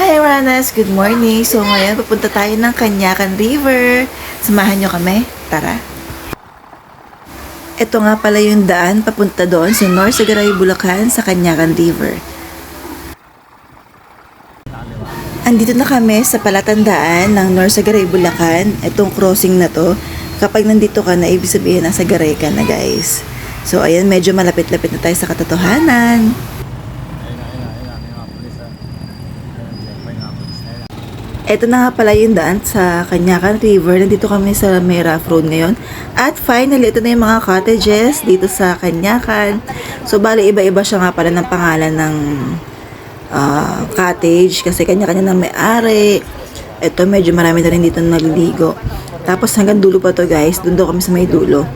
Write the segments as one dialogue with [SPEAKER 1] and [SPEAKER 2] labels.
[SPEAKER 1] Hi Ranas! Good morning! So ngayon pupunta tayo ng Canyacan River. Samahan nyo kami. Tara! Ito nga pala yung daan papunta doon sa North Sagaray, Bulacan sa Canyacan River. Andito na kami sa palatandaan ng North Sagaray, Bulacan. Itong crossing na to, kapag nandito ka na, ibig sabihin nasa Sagaray ka na guys. So ayan, medyo malapit-lapit na tayo sa katotohanan. Ito na nga pala yung daan sa Canyacan River. Nandito kami sa may rough road ngayon. At finally, ito na yung mga cottages dito sa Canyacan. So, bali, iba-iba siya nga pala ng pangalan ng cottage. Kasi kanya-kanya na may-ari. Ito, medyo marami na rin dito naliligo. Tapos hanggang dulo pa to guys. Doon daw kami sa may dulo.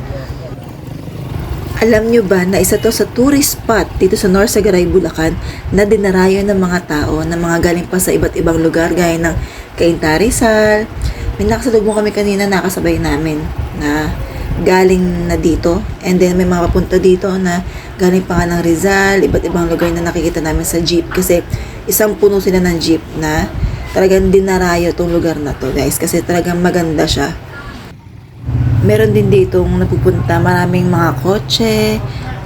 [SPEAKER 1] Alam nyo ba na isa to sa tourist spot dito sa North Sagaray, Bulacan na dinarayo ng mga tao na mga galing pa sa iba't ibang lugar gaya ng Cainta, Rizal. May nakasalubong kami kanina, nakasabay namin na galing na dito, and then may mga papunta dito na galing pa nga ng Rizal, iba't ibang lugar na nakikita namin sa jeep kasi isang puno sila ng jeep na talagang dinarayo tong lugar na to guys kasi talagang maganda siya. Meron din dito napupunta maraming mga kotse,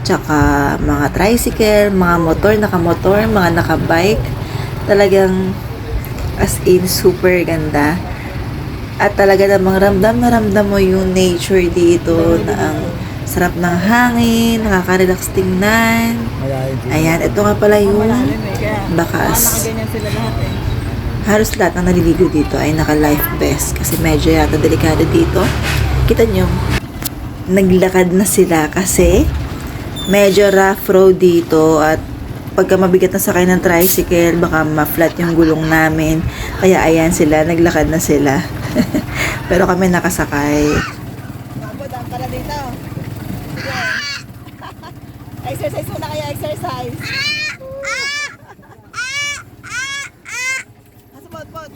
[SPEAKER 1] tsaka mga tricycle, mga motor, nakamotor, mga nakabike. Talagang as in super ganda. At talaga namang ramdam na ramdam mo yung nature dito na ang sarap ng hangin, nakaka-relax tingnan. Ayan, ito nga pala yung bakas. Halos lahat ng naliligo dito ay naka-life vest kasi medyo yata delikado dito. Kita nyo, naglakad na sila kasi medyo rough road dito at pagka mabigat na sakay ng tricycle, baka ma-flat yung gulong namin. Kaya ayan sila, naglakad na sila. Pero kami nakasakay.
[SPEAKER 2] Nakabudang para dito. Exercise muna kaya, exercise. Asabot-bot.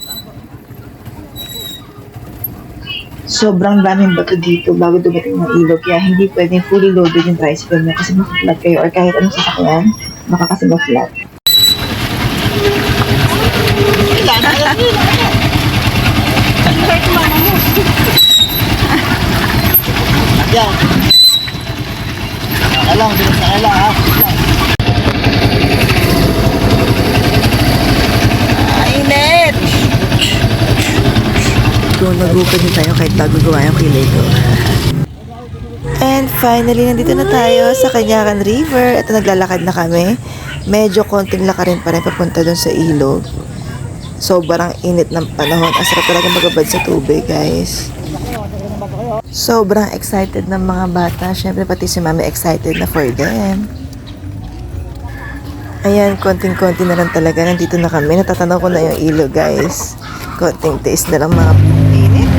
[SPEAKER 3] Sobrang daming bato dito bago dumating ng ilog kaya hindi pwedeng fully loaded yung tricycle mo kasi maka-flat kayo or kahit anong sasakyan makakasi ma-flat.
[SPEAKER 4] Yan. Alam, bilis na kailang ha.
[SPEAKER 1] Init! Kung nagukod din tayo kahit bago gawa yung kilay ko. And finally, nandito na tayo sa Canyacan River. Ito, naglalakad na kami. Medyo konting lakarin pa rin papunta doon sa ilog. Sobrang init ng panahon. Asarap talaga magabad sa tubig, guys. Sobrang excited ng mga bata. Siyempre, pati si Mami excited na for them. Ayan, konting-konti na lang talaga. Nandito na kami. Natatanaw ko na yung ilog, guys. Konting taste na lang mga init.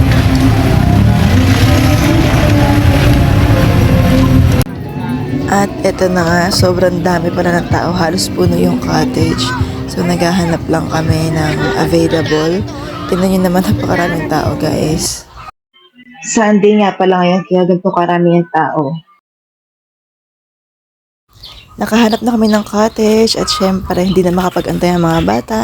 [SPEAKER 1] At eto na nga, sobrang dami pa na ng tao. Halos puno yung cottage. So, naghahanap lang kami ng available. Tingnan nyo naman, napakaraming tao, guys.
[SPEAKER 3] Sunday nga pala ngayon kaya ganito karami yung tao.
[SPEAKER 1] Nakahanap na kami ng cottage at syempre hindi na makapag-antay ang mga bata.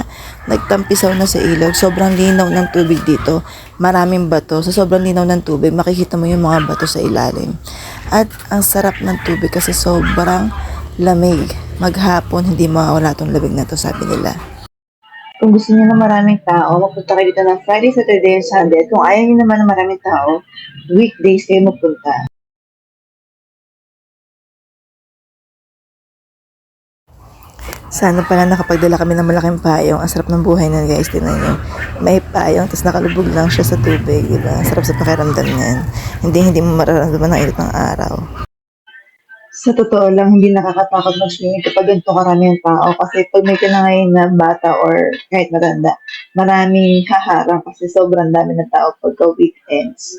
[SPEAKER 1] Nagtampisaw na sa ilog. Sobrang linaw ng tubig dito. Maraming bato. Sa sobrang linaw ng tubig, makikita mo yung mga bato sa ilalim. At ang sarap ng tubig kasi sobrang lamig. Maghapon, hindi mawawala tong lamig na to, sabi nila.
[SPEAKER 3] Kung gusto niyo na maraming tao, magpunta kayo dito ng Friday, Saturday, and Sunday. At kung ayaw niyo naman ng maraming tao, weekdays kayo magpunta.
[SPEAKER 1] Sana pala nakapagdala kami ng malaking payong. Ang sarap ng buhay na guys, tingnan nyo. May payong, tapos nakalubog lang siya sa tubig, diba? Sarap sa pakiramdam niyan. Hindi mo mararamdaman ang init ng araw.
[SPEAKER 3] Sa totoo lang, hindi nakakatakot mag-swimming kapag ganito karami yung tao. Kasi pag may kinangay na bata or kahit matanda, maraming haharang kasi sobrang dami ng tao pagka weekends.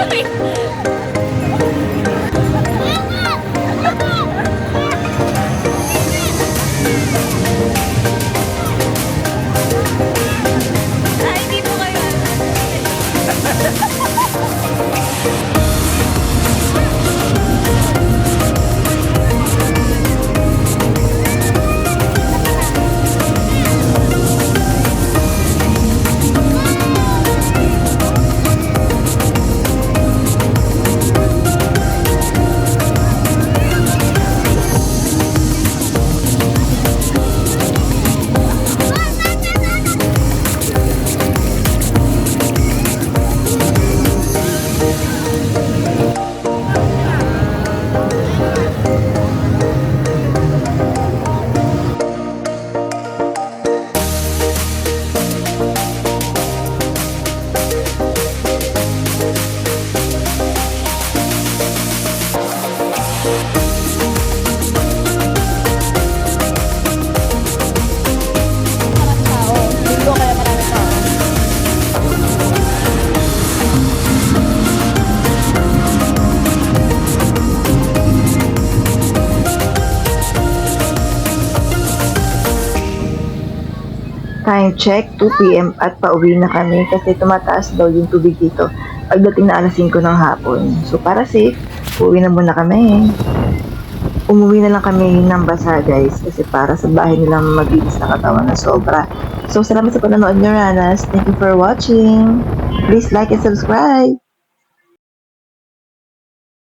[SPEAKER 5] Ay, hindi po kayo.
[SPEAKER 2] Linggo kaya marami tao.
[SPEAKER 3] Time check, 2 p.m. at pauwi na kami kasi tumataas daw yung tubig dito pagdating na alas 5 ng hapon. So para safe, uwi na muna kami. Umuwi na lang kami ng basa guys kasi para sa bahay nilang maglinis na katawan na sobra. So salamat sa panonood nyo, Ranas. Thank you for watching. Please like and subscribe.